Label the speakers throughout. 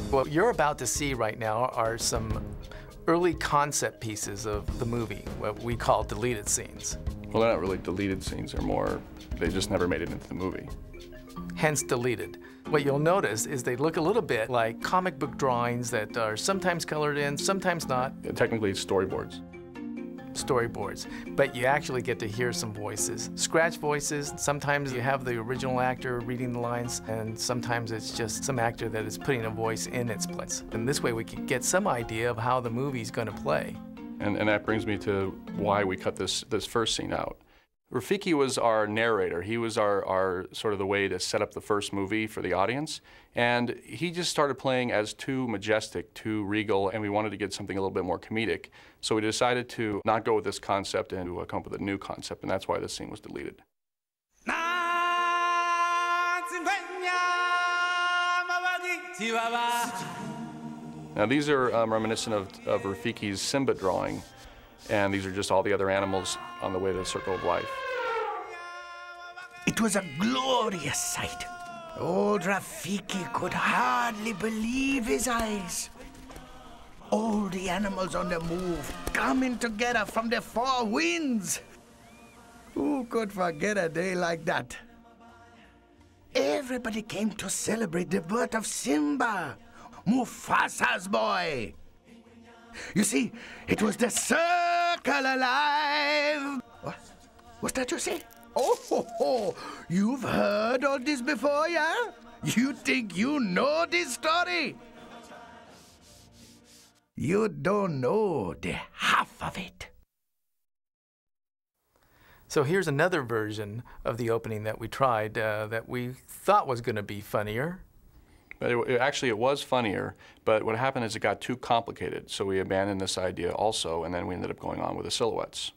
Speaker 1: What you're about to see right now are some early concept pieces of the movie, what we call deleted scenes.
Speaker 2: Well, they're not really deleted scenes. They're more, they just never made it into the movie.
Speaker 1: Hence deleted. What you'll notice is they look a little bit like comic book drawings that are sometimes colored in, sometimes not.
Speaker 2: Technically, it's storyboards.
Speaker 1: Storyboards, but you actually get to hear some voices. Scratch voices, sometimes you have the original actor reading the lines, and sometimes it's just some actor that is putting a voice in its place. And this way we can get some idea of how the movie's going to play.
Speaker 2: And that brings me to why we cut this first scene out. Rafiki was our narrator. He was our sort of the way to set up the first movie for the audience. And he just started playing as too majestic, too regal, and we wanted to get something a little bit more comedic. So we decided to not go with this concept and to come up with a new concept, and that's why this scene was deleted. Now these are reminiscent of Rafiki's Simba drawing, and these are just all the other animals on the way to the Circle of Life.
Speaker 3: It was a glorious sight. Old Rafiki could hardly believe his eyes. All the animals on the move, coming together from the four winds. Who could forget a day like that? Everybody came to celebrate the birth of Simba, Mufasa's boy. You see, it was the circle alive. What? What's that you say? Oh, you've heard all this before, yeah? You think you know this story? You don't know the half of it.
Speaker 1: So here's another version of the opening that we tried that we thought was going to be funnier.
Speaker 2: But actually, it was funnier, but what happened is it got too complicated, so we abandoned this idea also, and then we ended up going on with the silhouettes.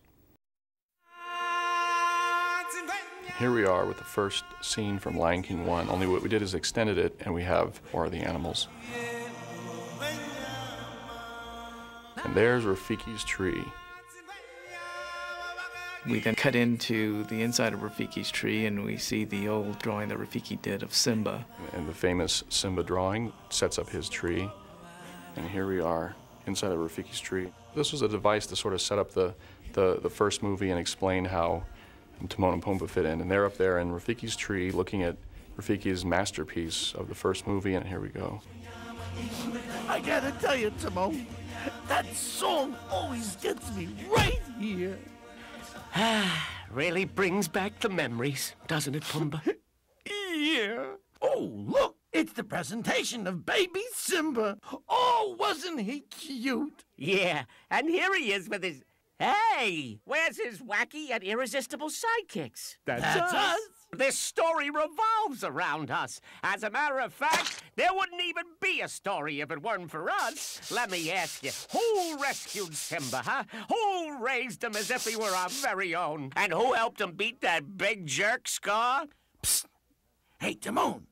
Speaker 2: Here we are with the first scene from Lion King 1, only what we did is extended it, and we have more of the animals. And there's Rafiki's tree.
Speaker 1: We then cut into the inside of Rafiki's tree, and we see the old drawing that Rafiki did of Simba.
Speaker 2: And the famous Simba drawing sets up his tree. And here we are inside of Rafiki's tree. This was a device to sort of set up the first movie and explain how Timon and Pumbaa fit in. And they're up there in Rafiki's tree looking at Rafiki's masterpiece of the first movie, and here we go.
Speaker 3: I gotta tell you, Timon, that song always gets me right here.
Speaker 4: Really brings back the memories, doesn't it, Pumbaa?
Speaker 3: Yeah. Oh, look, it's the presentation of baby Simba. Oh, wasn't he cute?
Speaker 4: Yeah, and here he is with his... Hey, where's his wacky and irresistible sidekicks?
Speaker 3: That's us.
Speaker 4: This story revolves around us. As a matter of fact, there wouldn't even be a story if it weren't for us. Let me ask you, who rescued Simba, huh? Who raised him as if he were our very own? And who helped him beat that big jerk, Scar?
Speaker 3: Psst. Hey, Timon,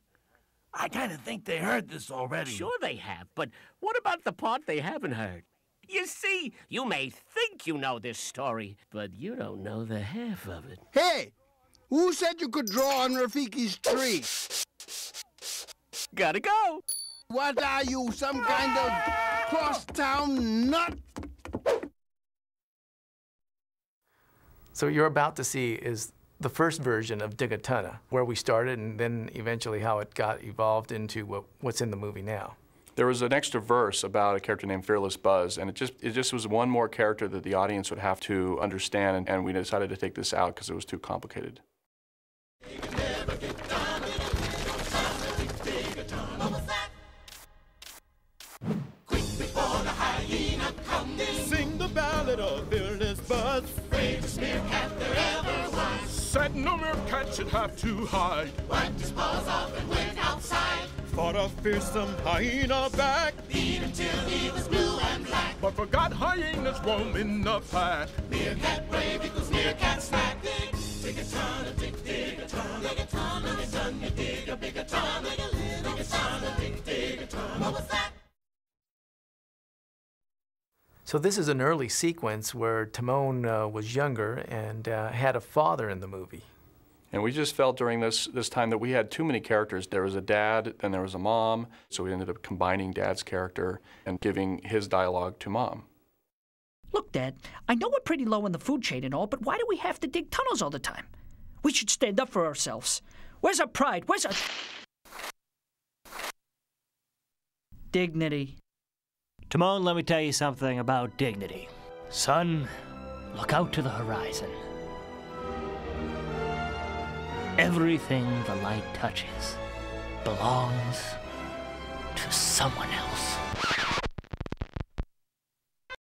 Speaker 3: I kind of think they heard this already.
Speaker 4: Sure they have, but what about the part they haven't heard? You see, you may think you know this story, but you don't know the half of it.
Speaker 5: Hey! Who said you could draw on Rafiki's tree?
Speaker 4: Gotta go.
Speaker 5: What are you, some kind of crosstown nut?
Speaker 1: So what you're about to see is the first version of Digatana, where we started and then eventually how it got evolved into what's in the movie now.
Speaker 2: There was an extra verse about a character named Fearless Buzz, and it just was one more character that the audience would have to understand, and we decided to take this out because it was too complicated.
Speaker 6: Sing the ballad of Fearless Buzz. Bravest meerkat there ever was. Said no meerkat should have to hide. Wiped his paws off and went outside. Fought a fearsome hyena back. Beat him till he was blue and black. But forgot hyenas roam in the pack. Meerkat brave equals meerkat snack. Dig a ton, dig a ton, dig a ton, and it's done. You dig a big a ton, dig a little dig a ton, dig a ton. What was that?
Speaker 1: So this is an early sequence where Timon was younger and had a father in the movie.
Speaker 2: And we just felt during this time that we had too many characters. There was a dad, then there was a mom, so we ended up combining Dad's character and giving his dialogue to Mom.
Speaker 7: Look, Dad, I know we're pretty low in the food chain and all, but why do we have to dig tunnels all the time? We should stand up for ourselves. Where's our pride? Where's our dignity?
Speaker 8: Timon, let me tell you something about dignity. Son, look out to the horizon. Everything the light touches belongs to someone else.